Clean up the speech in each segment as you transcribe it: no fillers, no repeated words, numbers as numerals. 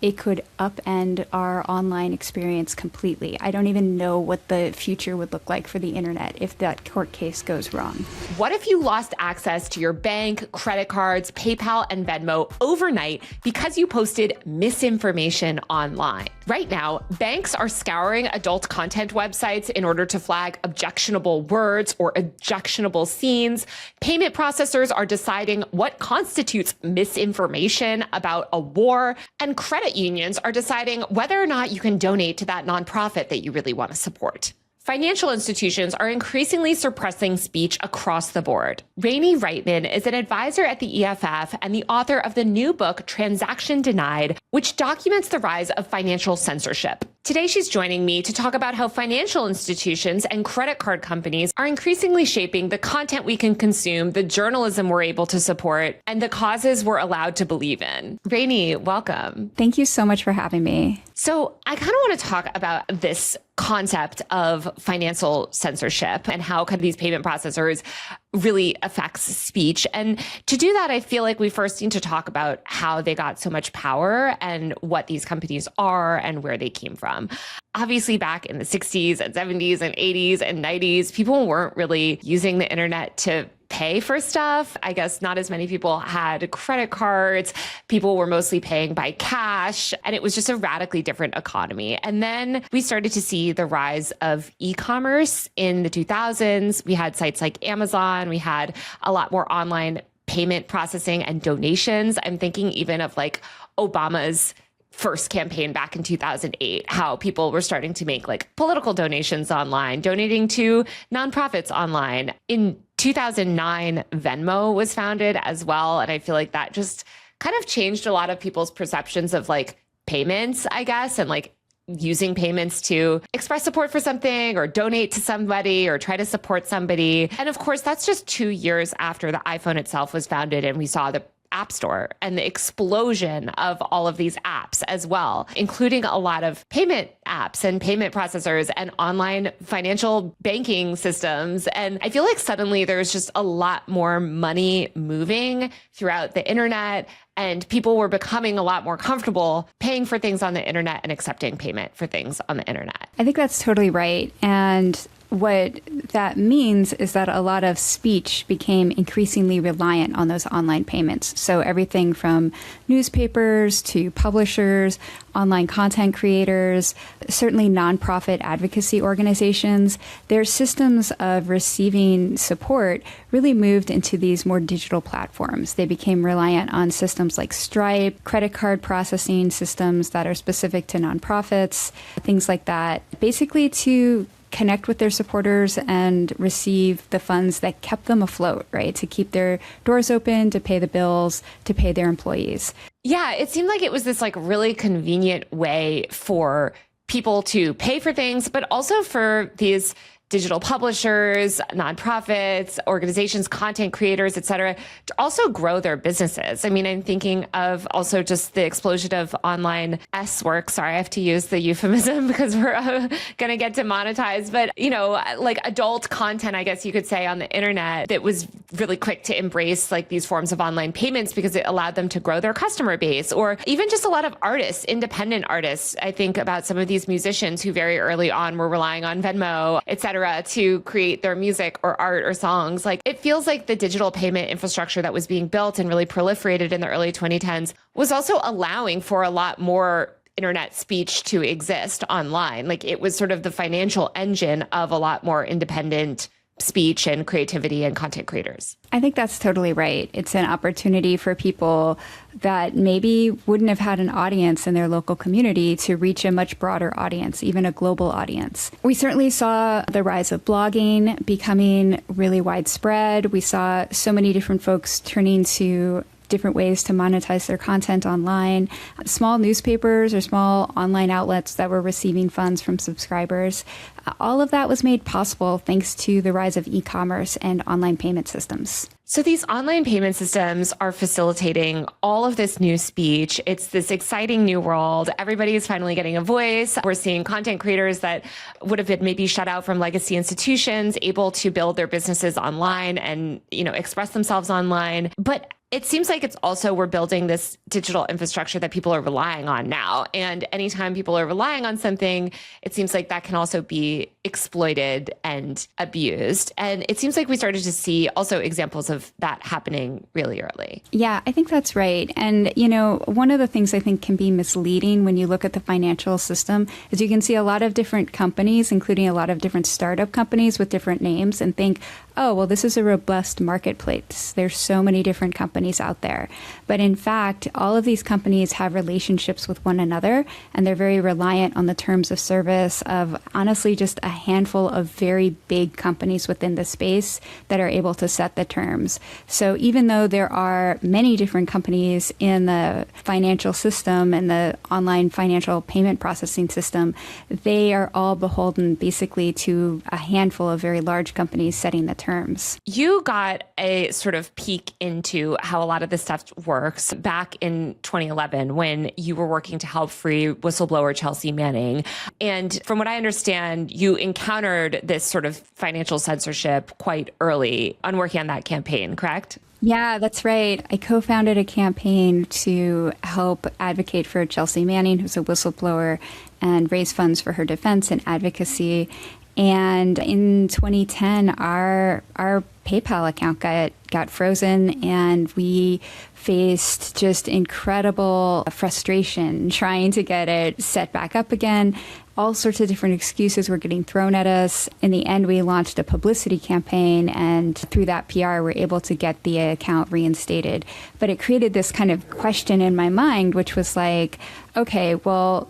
it could upend our online experience completely. I don't even know what the future would look like for the internet if that court case goes wrong. What if you lost access to your bank, credit cards, PayPal, and Venmo overnight because you posted misinformation online? Right now, banks are scouring adult content websites in order to flag objectionable words or objectionable scenes. Payment processors are deciding what constitutes misinformation about a war, and credit unions are deciding whether or not you can donate to that nonprofit that you really want to support. Financial institutions are increasingly suppressing speech across the board. Rainey Reitman is an advisor at the EFF and the author of the new book, Transaction Denied, which documents the rise of financial censorship. Today, she's joining me to talk about how financial institutions and credit card companies are increasingly shaping the content we can consume, the journalism we're able to support, and the causes we're allowed to believe in. Rainey, welcome. Thank you so much for having me. So I kind of want to talk about this concept of financial censorship and how these payment processors really affects speech. And to do that, I feel like we first need to talk about how they got so much power and what these companies are and where they came from. Obviously, back in the 60s and 70s and 80s and 90s, people weren't really using the internet to pay for stuff. I guess not as many people had credit cards. People were mostly paying by cash, and it was just a radically different economy. And then we started to see the rise of e-commerce in the 2000s. We had sites like Amazon. We had a lot more online payment processing and donations. I'm thinking even of like Obama's first campaign back in 2008, how people were starting to make like political donations online, donating to nonprofits online. In 2009, Venmo was founded as well. And I feel like that just kind of changed a lot of people's perceptions of like payments, I guess, and like using payments to express support for something or donate to somebody or try to support somebody. And of course, that's just 2 years after the iPhone itself was founded and we saw the App Store and the explosion of all of these apps as well, including a lot of payment apps and payment processors and online financial banking systems. And I feel like suddenly there's just a lot more money moving throughout the internet, and people were becoming a lot more comfortable paying for things on the internet and accepting payment for things on the internet. I think that's totally right. And what that means is that a lot of speech became increasingly reliant on those online payments. So everything from newspapers to publishers, online content creators, certainly nonprofit advocacy organizations, their systems of receiving support really moved into these more digital platforms. They became reliant on systems like Stripe, credit card processing systems that are specific to nonprofits, things like that, basically to connect with their supporters and receive the funds that kept them afloat, right? To keep their doors open, to pay the bills, to pay their employees. Yeah, it seemed like it was this like really convenient way for people to pay for things, but also for these digital publishers, nonprofits, organizations, content creators, et cetera, to also grow their businesses. I mean, I'm thinking of also just the explosion of online S-work. Sorry, I have to use the euphemism because we're going to get demonetized. But, you know, like adult content, I guess you could say, on the internet that was really quick to embrace like these forms of online payments because it allowed them to grow their customer base. Or even just a lot of artists, independent artists. I think about some of these musicians who very early on were relying on Venmo, et cetera, to create their music or art or songs. Like it feels like the digital payment infrastructure that was being built and really proliferated in the early 2010s was also allowing for a lot more internet speech to exist online. Like it was sort of the financial engine of a lot more independent speech and creativity and content creators. I think that's totally right. It's an opportunity for people that maybe wouldn't have had an audience in their local community to reach a much broader audience, even a global audience. We certainly saw the rise of blogging becoming really widespread. We saw so many different folks turning to different ways to monetize their content online. Small newspapers or small online outlets that were receiving funds from subscribers. All of that was made possible thanks to the rise of e-commerce and online payment systems. So these online payment systems are facilitating all of this new speech. It's this exciting new world. Everybody is finally getting a voice. We're seeing content creators that would have been maybe shut out from legacy institutions, able to build their businesses online and, express themselves online. But it seems like it's also we're building this digital infrastructure that people are relying on now. And anytime people are relying on something, it seems like that can also be exploited and abused. And it seems like we started to see also examples of that happening really early. Yeah, I think that's right. And, one of the things I think can be misleading when you look at the financial system is you can see a lot of different companies, including a lot of different startup companies with different names, and think, oh, well, this is a robust marketplace. There's so many different companies out there. But in fact, all of these companies have relationships with one another, and they're very reliant on the terms of service of honestly just a handful of very big companies within the space that are able to set the terms. So even though there are many different companies in the financial system and the online financial payment processing system, they are all beholden basically to a handful of very large companies setting the terms. You got a sort of peek into how a lot of this stuff works back in 2011 when you were working to help free whistleblower Chelsea Manning. And from what I understand, you encountered this sort of financial censorship quite early on working on that campaign, correct? Yeah, that's right. I co-founded a campaign to help advocate for Chelsea Manning, who's a whistleblower, and raise funds for her defense and advocacy. And in 2010, our PayPal account got frozen, and we faced just incredible frustration trying to get it set back up again. All sorts of different excuses were getting thrown at us. In the end, we launched a publicity campaign, and through that PR, we're able to get the account reinstated. But it created this kind of question in my mind, which was like, okay, well,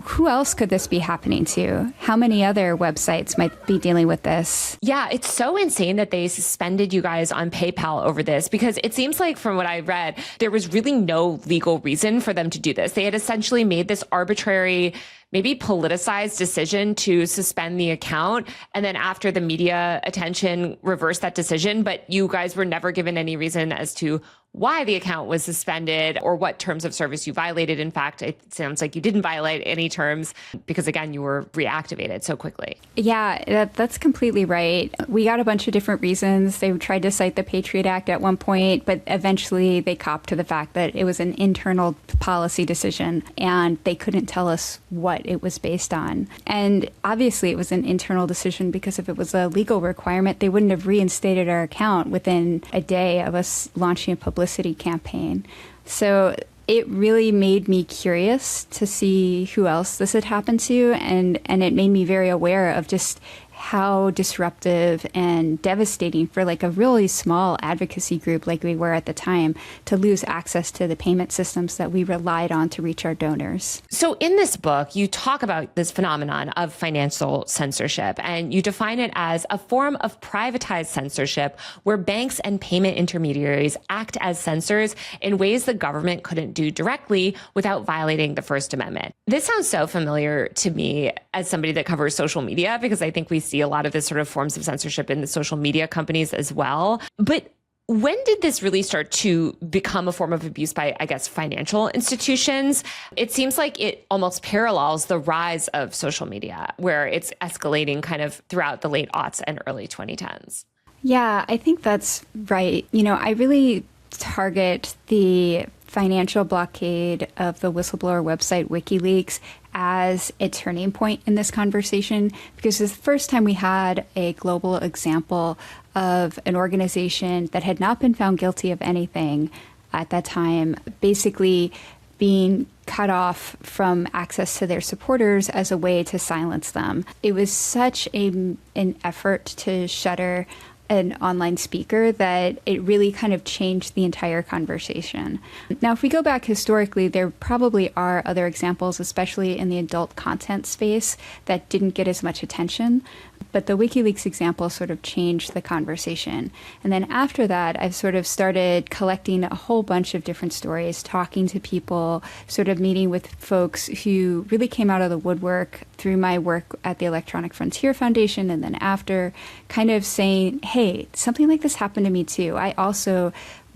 who else could this be happening to? How many other websites might be dealing with this? Yeah, it's so insane that they suspended you guys on PayPal over this, because it seems like from what I read, there was really no legal reason for them to do this. They had essentially made this arbitrary, maybe politicized decision to suspend the account. And then after the media attention reversed that decision, but you guys were never given any reason as to why the account was suspended or what terms of service you violated. In fact, it sounds like you didn't violate any terms because, again, you were reactivated so quickly. Yeah, that's completely right. We got a bunch of different reasons. They tried to cite the Patriot Act at one point, but eventually they copped to the fact that it was an internal policy decision and they couldn't tell us what it was based on. And obviously it was an internal decision because if it was a legal requirement, they wouldn't have reinstated our account within a day of us launching a publicity campaign. So it really made me curious to see who else this had happened to, and it made me very aware of just how disruptive and devastating for like a really small advocacy group like we were at the time to lose access to the payment systems that we relied on to reach our donors. So in this book, you talk about this phenomenon of financial censorship, and you define it as a form of privatized censorship where banks and payment intermediaries act as censors in ways the government couldn't do directly without violating the First Amendment. This sounds so familiar to me as somebody that covers social media, because I think we see a lot of this sort of forms of censorship in the social media companies as well. But when did this really start to become a form of abuse by, I guess, financial institutions? It seems like it almost parallels the rise of social media, where it's escalating kind of throughout the late aughts and early 2010s. Yeah, I think that's right. I really target the financial blockade of the whistleblower website WikiLeaks as a turning point in this conversation, because it's the first time we had a global example of an organization that had not been found guilty of anything at that time, basically being cut off from access to their supporters as a way to silence them. It was such an effort to shutter an online speaker that it really kind of changed the entire conversation. Now, if we go back historically, there probably are other examples, especially in the adult content space, that didn't get as much attention. But the WikiLeaks example sort of changed the conversation. And then after that, I've sort of started collecting a whole bunch of different stories, talking to people, sort of meeting with folks who really came out of the woodwork through my work at the Electronic Frontier Foundation, and then after, kind of saying, hey, something like this happened to me too. I also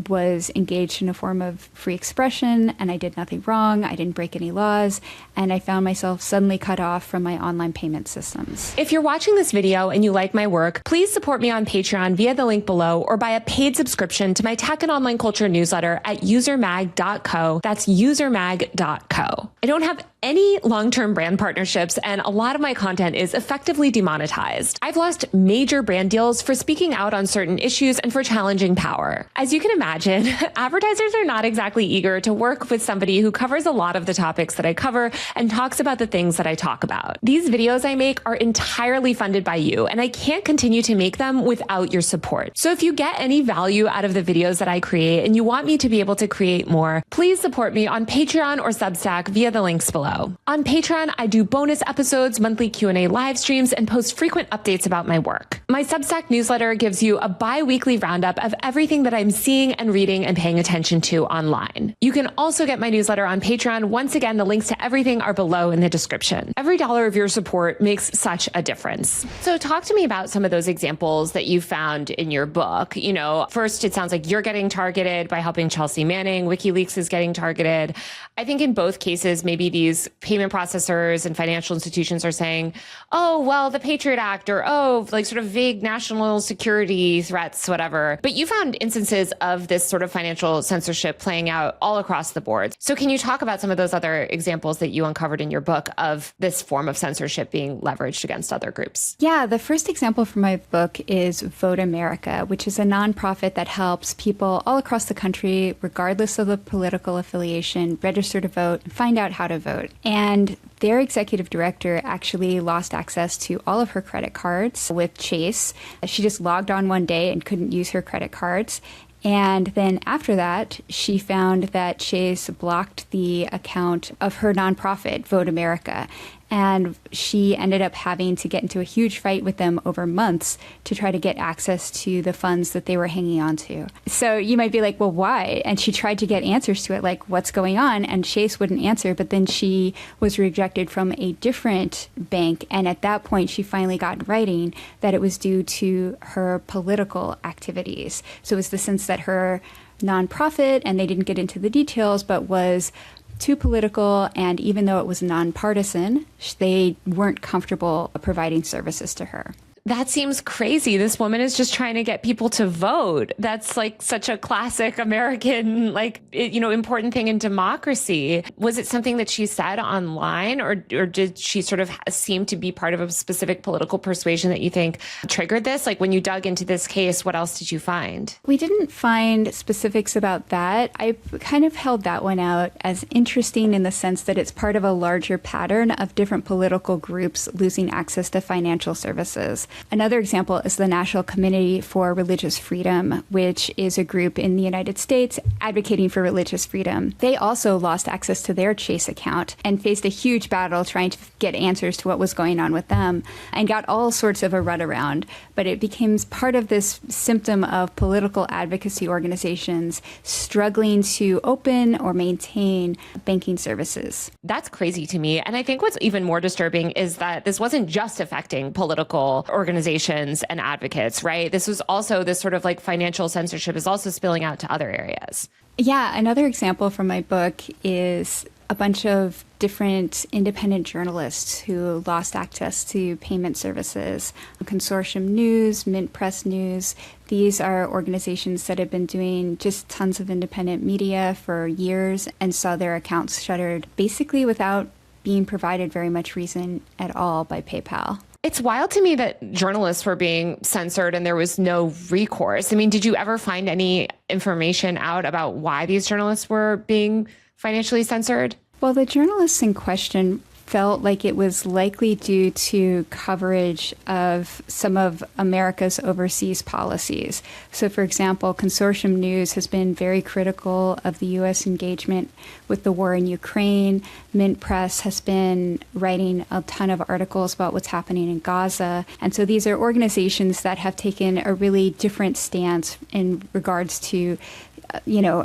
was engaged in a form of free expression, and I did nothing wrong. I didn't break any laws, and I found myself suddenly cut off from my online payment systems. If you're watching this video and you like my work, please support me on Patreon via the link below or buy a paid subscription to my tech and online culture newsletter at usermag.co. That's usermag.co. I don't have any long-term brand partnerships, and a lot of my content is effectively demonetized. I've lost major brand deals for speaking out on certain issues and for challenging power. As you can imagine, advertisers are not exactly eager to work with somebody who covers a lot of the topics that I cover and talks about the things that I talk about. These videos I make are entirely funded by you, and I can't continue to make them without your support. So if you get any value out of the videos that I create and you want me to be able to create more, please support me on Patreon or Substack via the links below. On Patreon, I do bonus episodes, monthly Q&A live streams, and post frequent updates about my work. My Substack newsletter gives you a bi-weekly roundup of everything that I'm seeing and reading and paying attention to online. You can also get my newsletter on Patreon. Once again, the links to everything are below in the description. Every dollar of your support makes such a difference. So talk to me about some of those examples that you found in your book. You know, first, it sounds like you're getting targeted by helping Chelsea Manning. WikiLeaks is getting targeted. I think in both cases, maybe these payment processors and financial institutions are saying, oh, well, the Patriot Act, or, oh, like sort of vague national security threats, whatever. But you found instances of this sort of financial censorship playing out all across the board. So can you talk about some of those other examples that you uncovered in your book of this form of censorship being leveraged against other groups? Yeah, the first example from my book is Vote America, which is a nonprofit that helps people all across the country, regardless of the political affiliation, register to vote and find out how to vote. And their executive director actually lost access to all of her credit cards with Chase. She just logged on one day and couldn't use her credit cards. And then after that, she found that Chase blocked the account of her nonprofit, Vote America. And she ended up having to get into a huge fight with them over months to try to get access to the funds that they were hanging on to. So you might be like, well, why? And she tried to get answers to it, like, what's going on? And Chase wouldn't answer. But then she was rejected from a different bank. And at that point, she finally got in writing that it was due to her political activities. So it was the sense that her nonprofit, and they didn't get into the details, but was too political, and even though it was nonpartisan, they weren't comfortable providing services to her. That seems crazy. This woman is just trying to get people to vote. That's like such a classic American, important thing in democracy. Was it something that she said online, or did she sort of seem to be part of a specific political persuasion that you think triggered this? Like when you dug into this case, what else did you find? We didn't find specifics about that. I kind of held that one out as interesting in the sense that it's part of a larger pattern of different political groups losing access to financial services. Another example is the National Committee for Religious Freedom, which is a group in the United States advocating for religious freedom. They also lost access to their Chase account and faced a huge battle trying to get answers to what was going on with them, and got all sorts of a runaround. But it became part of this symptom of political advocacy organizations struggling to open or maintain banking services. That's crazy to me. And I think what's even more disturbing is that this wasn't just affecting political organizations and advocates, right? This was also this sort of like financial censorship is also spilling out to other areas. Yeah, another example from my book is a bunch of different independent journalists who lost access to payment services. Consortium News, Mint Press News, these are organizations that have been doing just tons of independent media for years and saw their accounts shuttered basically without being provided very much reason at all by PayPal. It's wild to me that journalists were being censored and there was no recourse. I mean, did you ever find any information out about why these journalists were being financially censored? Well, the journalists in question felt like it was likely due to coverage of some of America's overseas policies. So, for example, Consortium News has been very critical of the U.S. engagement with the war in Ukraine. Mint Press has been writing a ton of articles about what's happening in Gaza. And so these are organizations that have taken a really different stance in regards to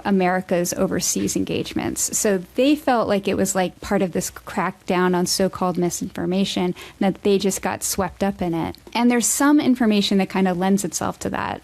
America's overseas engagements. So they felt like it was like part of this crackdown on so-called misinformation, that they just got swept up in it. And there's some information that kind of lends itself to that.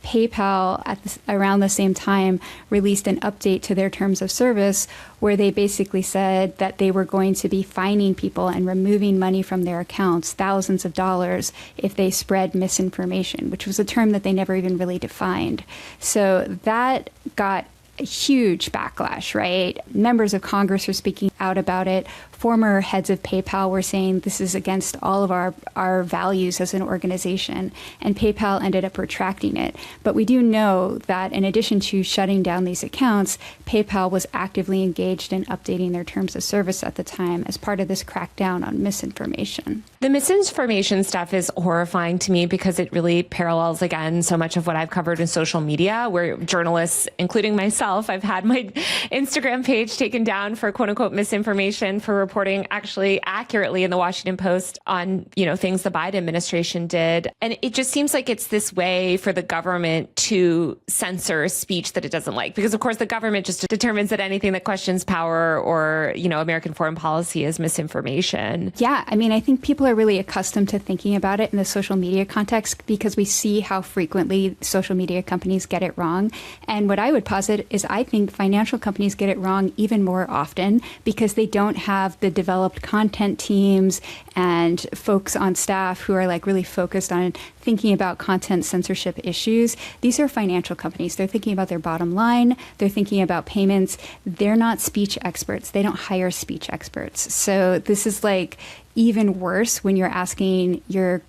PayPal around the same time released an update to their terms of service where they basically said that they were going to be fining people and removing money from their accounts, thousands of dollars, if they spread misinformation, which was a term that they never even really defined. So that got a huge backlash, right? Members of Congress were speaking out about it. Former heads of PayPal were saying this is against all of our values as an organization, and PayPal ended up retracting it. But we do know that in addition to shutting down these accounts, PayPal was actively engaged in updating their terms of service at the time as part of this crackdown on misinformation. The misinformation stuff is horrifying to me because it really parallels, again, so much of what I've covered in social media, where journalists, including myself, I've had my Instagram page taken down for quote unquote misinformation for reporting actually accurately in the Washington Post on, things the Biden administration did. And it just seems like it's this way for the government to censor speech that it doesn't like. Because of course the government just determines that anything that questions power or, American foreign policy is misinformation. Yeah. I think people are really accustomed to thinking about it in the social media context because we see how frequently social media companies get it wrong. And what I would posit is I think financial companies get it wrong even more often because they don't have the developed content teams and folks on staff who are like really focused on thinking about content censorship issues. These are financial companies. They're thinking about their bottom line. They're thinking about payments. They're not speech experts. They don't hire speech experts. So this is like even worse when you're asking your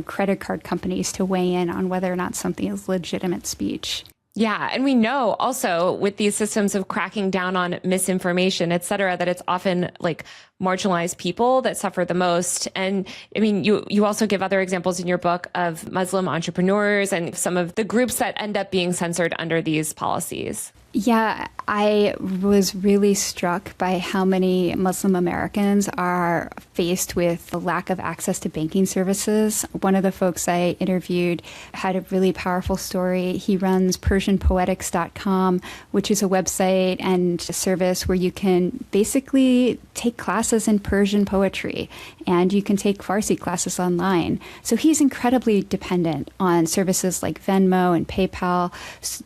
credit card companies to weigh in on whether or not something is legitimate speech. Yeah. And we know also with these systems of cracking down on misinformation, et cetera, that it's often like marginalized people that suffer the most. And you also give other examples in your book of Muslim entrepreneurs and some of the groups that end up being censored under these policies. Yeah, I was really struck by how many Muslim Americans are faced with the lack of access to banking services. One of the folks I interviewed had a really powerful story. He runs PersianPoetics.com, which is a website and a service where you can basically take classes in Persian poetry, and you can take Farsi classes online. So he's incredibly dependent on services like Venmo and PayPal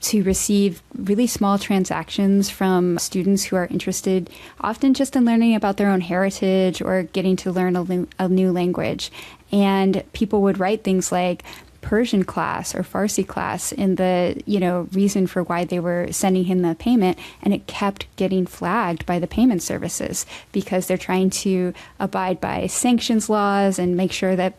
to receive really small transactions from students who are interested often just in learning about their own heritage or getting to learn a new language. And people would write things like Persian class or Farsi class in the, reason for why they were sending him the payment. And it kept getting flagged by the payment services because they're trying to abide by sanctions laws and make sure that,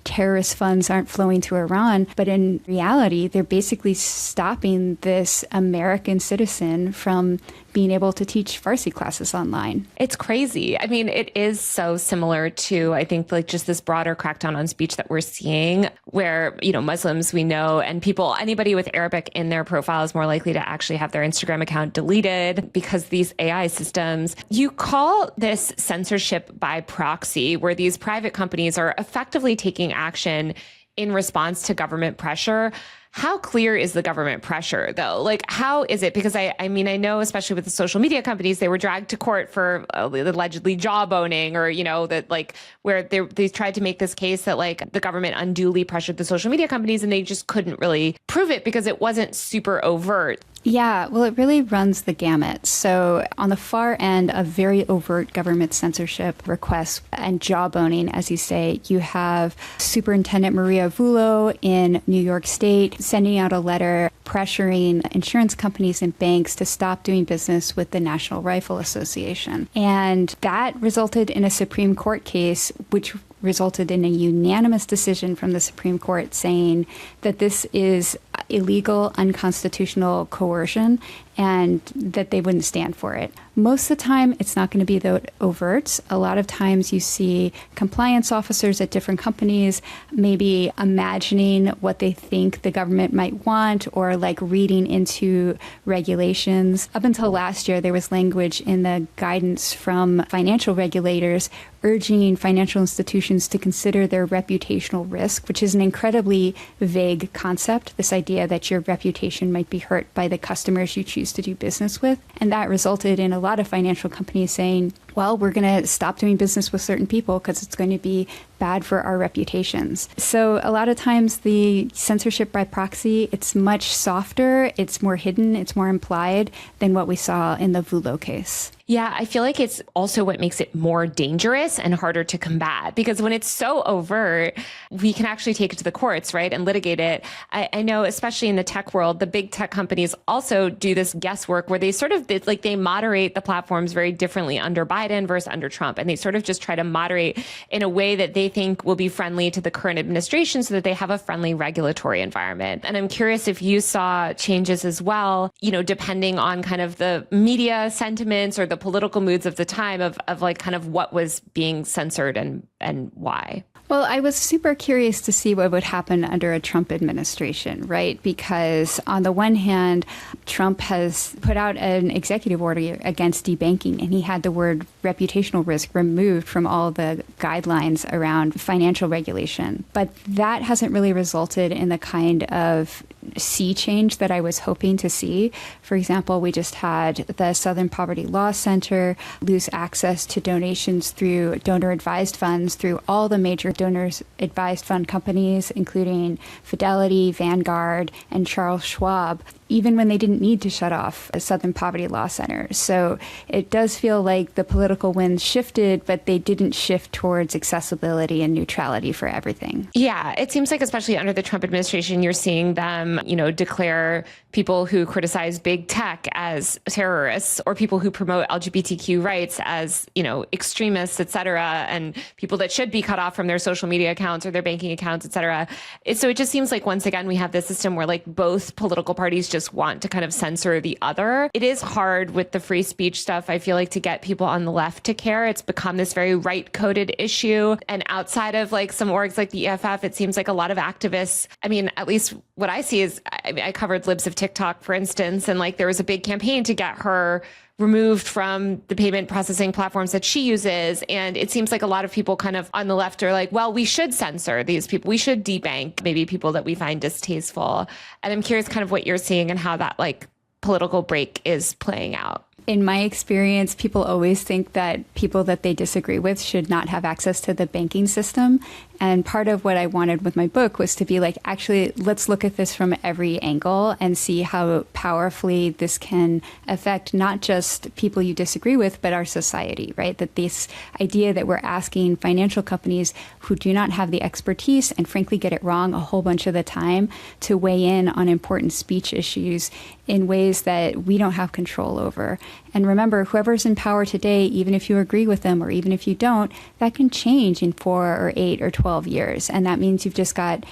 terrorist funds aren't flowing to Iran. But in reality, they're basically stopping this American citizen from being able to teach Farsi classes online. It's crazy. It is so similar to, I think, like just this broader crackdown on speech that we're seeing where, Muslims we know and anybody with Arabic in their profile is more likely to actually have their Instagram account deleted because these AI systems, you call this censorship by proxy, where these private companies are effectively taking action in response to government pressure. How clear is the government pressure, though? Like, how is it? Because I know, especially with the social media companies, they were dragged to court for allegedly jawboning or, that like where they tried to make this case that like the government unduly pressured the social media companies and they just couldn't really prove it because it wasn't super overt. Yeah, well, it really runs the gamut. So on the far end of very overt government censorship requests and jawboning, as you say, you have Superintendent Maria Vullo in New York State sending out a letter pressuring insurance companies and banks to stop doing business with the National Rifle Association. And that resulted in a Supreme Court case, which resulted in a unanimous decision from the Supreme Court saying that this is illegal, unconstitutional coercion and that they wouldn't stand for it. Most of the time, it's not going to be that overt. A lot of times you see compliance officers at different companies maybe imagining what they think the government might want or like reading into regulations. Up until last year, there was language in the guidance from financial regulators urging financial institutions to consider their reputational risk, which is an incredibly vague concept, this idea that your reputation might be hurt by the customers you choose to do business with. And that resulted in a lot of financial companies saying, well, we're going to stop doing business with certain people because it's going to be bad for our reputations. So a lot of times the censorship by proxy, it's much softer, it's more hidden, it's more implied than what we saw in the Vulo case. Yeah, I feel like it's also what makes it more dangerous and harder to combat, because when it's so overt, we can actually take it to the courts, right, and litigate it. I know, especially in the tech world, the big tech companies also do this guesswork where they sort of, it's like they moderate the platforms very differently under Biden versus under Trump. And they sort of just try to moderate in a way that they think will be friendly to the current administration so that they have a friendly regulatory environment. And I'm curious if you saw changes as well, you know, depending on kind of the media sentiments or the political moods of the time of like kind of what was being censored and why. Well, I was super curious to see what would happen under a Trump administration, right? Because on the one hand, Trump has put out an executive order against debanking, and he had the word reputational risk removed from all the guidelines around financial regulation. But that hasn't really resulted in the kind of sea change that I was hoping to see. For example, we just had the Southern Poverty Law Center lose access to donations through donor-advised funds through all the major donors-advised fund companies, including Fidelity, Vanguard, and Charles Schwab, even when they didn't need to shut off a Southern Poverty Law Center. So it does feel like the political winds shifted, but they didn't shift towards accessibility and neutrality for everything. Yeah, it seems like especially under the Trump administration, you're seeing them, you know, declare people who criticize big tech as terrorists or people who promote LGBTQ rights as, you know, extremists, et cetera, and people that should be cut off from their social media accounts or their banking accounts, et cetera. So it just seems like, once again, we have this system where like both political parties just want to kind of censor the other. It is hard with the free speech stuff, I feel like, to get people on the left to care. It's become this very right-coded issue. And outside of like some orgs like the EFF, it seems like a lot of activists, I mean, at least what I see is, I covered Libs of TikTok, for instance, and like there was a big campaign to get her removed from the payment processing platforms that she uses. And it seems like a lot of people kind of on the left are like, well, we should censor these people. We should debank maybe people that we find distasteful. And I'm curious kind of what you're seeing and how that like political break is playing out. In my experience, people always think that people that they disagree with should not have access to the banking system. And part of what I wanted with my book was to be like, actually, let's look at this from every angle and see how powerfully this can affect not just people you disagree with, but our society, right? That this idea that we're asking financial companies who do not have the expertise and frankly get it wrong a whole bunch of the time to weigh in on important speech issues in ways that we don't have control over. And remember, whoever's in power today, even if you agree with them or even if you don't, that can change in 4 or 8 or 12 years. And that means you've just got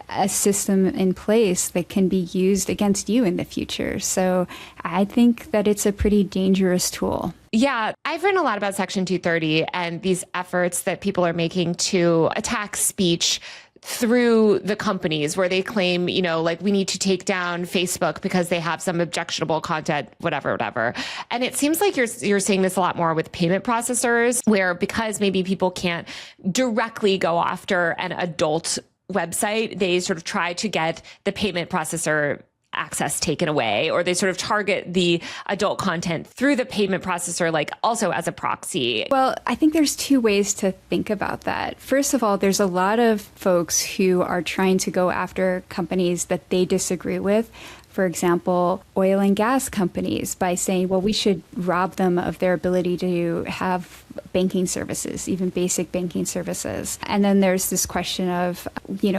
a system in place that can be used against you in the future. So I think that it's a pretty dangerous tool. Yeah, I've written a lot about Section 230 and these efforts that people are making to attack speech through the companies where they claim, you know, like we need to take down Facebook because they have some objectionable content, whatever. And it seems like you're seeing this a lot more with payment processors, where because maybe people can't directly go after an adult website, they sort of try to get the payment processor access taken away, or they sort of target the adult content through the payment processor, like also as a proxy. Well, I think there's 2 ways to think about that. First of all, there's a lot of folks who are trying to go after companies that they disagree with. For example, oil and gas companies, by saying, well, we should rob them of their ability to have banking services, even basic banking services. And then there's this question of,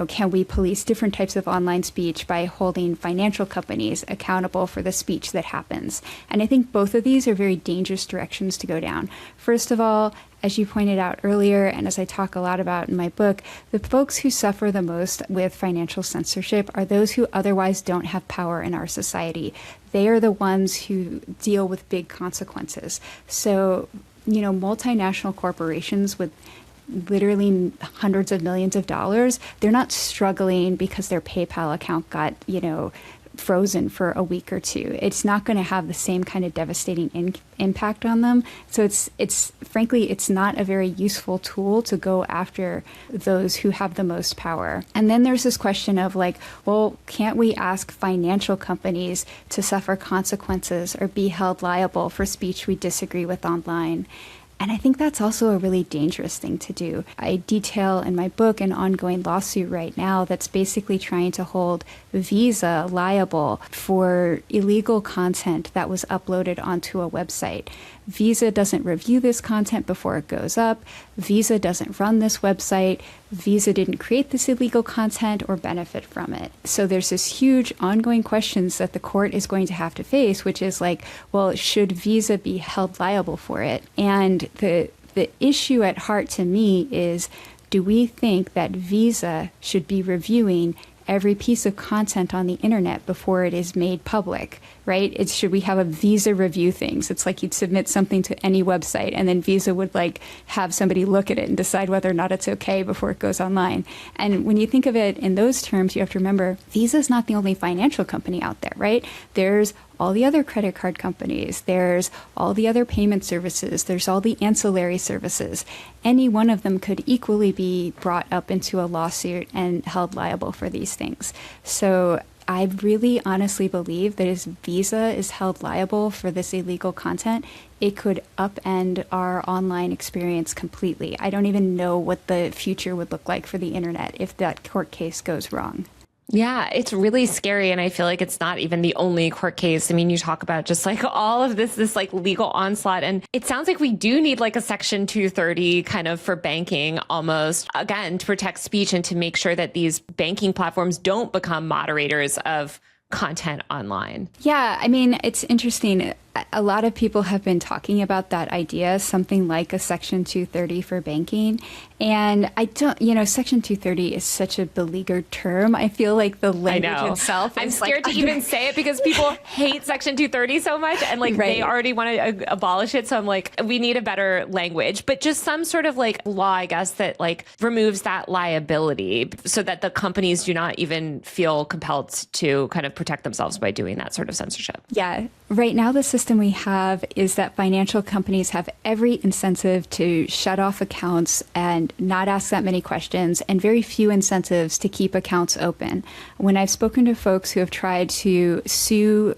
can we police different types of online speech by holding financial companies accountable for the speech that happens? And I think both of these are very dangerous directions to go down. First of all, as you pointed out earlier, and as I talk a lot about in my book, the folks who suffer the most with financial censorship are those who otherwise don't have power in our society. They are the ones who deal with big consequences. So, multinational corporations with literally hundreds of millions of dollars, they're not struggling because their PayPal account got, frozen for a week or two. It's not going to have the same kind of devastating impact on them. So it's frankly, it's not a very useful tool to go after those who have the most power. And then there's this question of can't we ask financial companies to suffer consequences or be held liable for speech we disagree with online? And I think that's also a really dangerous thing to do. I detail in my book an ongoing lawsuit right now that's basically trying to hold Visa liable for illegal content that was uploaded onto a website. Visa doesn't review this content before it goes up. Visa doesn't run this website. Visa didn't create this illegal content or benefit from it. So there's this huge ongoing questions that the court is going to have to face, which is should Visa be held liable for it? And the issue at heart to me is, do we think that Visa should be reviewing every piece of content on the internet before it is made public, right? Should we have a Visa review things? It's like you'd submit something to any website and then Visa would have somebody look at it and decide whether or not it's okay before it goes online. And when you think of it in those terms, you have to remember Visa is not the only financial company out there, right? There's all the other credit card companies, there's all the other payment services, there's all the ancillary services. Any one of them could equally be brought up into a lawsuit and held liable for these things. So I really honestly believe that as Visa is held liable for this illegal content, it could upend our online experience completely. I don't even know what the future would look like for the internet if that court case goes wrong. Yeah, it's really scary. And I feel like it's not even the only court case. I mean, you talk about just all of this legal onslaught. And it sounds like we do need a Section 230 kind of for banking almost, again, to protect speech and to make sure that these banking platforms don't become moderators of content online. Yeah, I mean, it's interesting. A lot of people have been talking about that idea, something like a Section 230 for banking. And I don't, Section 230 is such a beleaguered term. I feel like the language itself I'm scared to even say it because people hate Section 230 so much and right. They already want to abolish it. So I'm we need a better language, but just some sort of law, I guess, that removes that liability so that the companies do not even feel compelled to kind of protect themselves by doing that sort of censorship. Yeah. Right now, the system we have is that financial companies have every incentive to shut off accounts and not ask that many questions, and very few incentives to keep accounts open. When I've spoken to folks who have tried to sue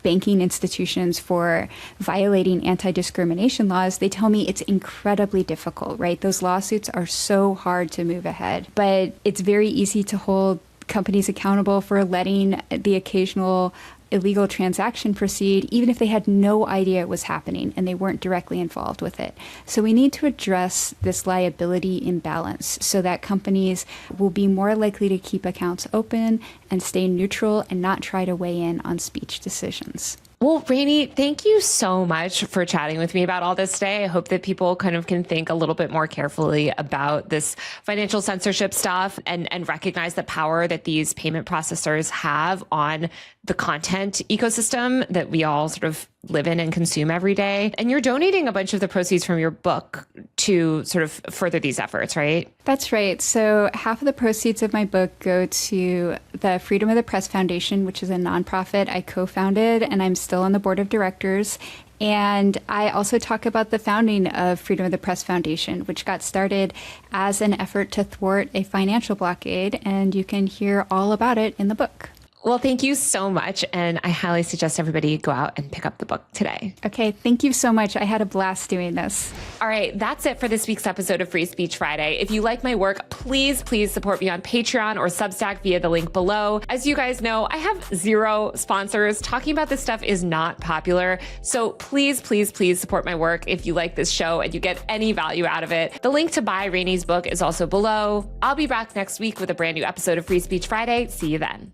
banking institutions for violating anti-discrimination laws, they tell me it's incredibly difficult, right? Those lawsuits are so hard to move ahead, but it's very easy to hold companies accountable for letting the occasional illegal transaction proceed, even if they had no idea it was happening and they weren't directly involved with it. So we need to address this liability imbalance so that companies will be more likely to keep accounts open and stay neutral and not try to weigh in on speech decisions. Well, Rainey, thank you so much for chatting with me about all this today. I hope that people kind of can think a little bit more carefully about this financial censorship stuff and recognize the power that these payment processors have on the content ecosystem that we all sort of live in and consume every day. And you're donating a bunch of the proceeds from your book to sort of further these efforts, right? That's right. So half of the proceeds of my book go to the Freedom of the Press Foundation, which is a nonprofit I co-founded, and I'm still on the board of directors. And I also talk about the founding of Freedom of the Press Foundation, which got started as an effort to thwart a financial blockade. And you can hear all about it in the book. Well, thank you so much. And I highly suggest everybody go out and pick up the book today. Okay, thank you so much. I had a blast doing this. All right, that's it for this week's episode of Free Speech Friday. If you like my work, please support me on Patreon or Substack via the link below. As you guys know, I have 0 sponsors. Talking about this stuff is not popular. So please support my work if you like this show and you get any value out of it. The link to buy Rainey's book is also below. I'll be back next week with a brand new episode of Free Speech Friday. See you then.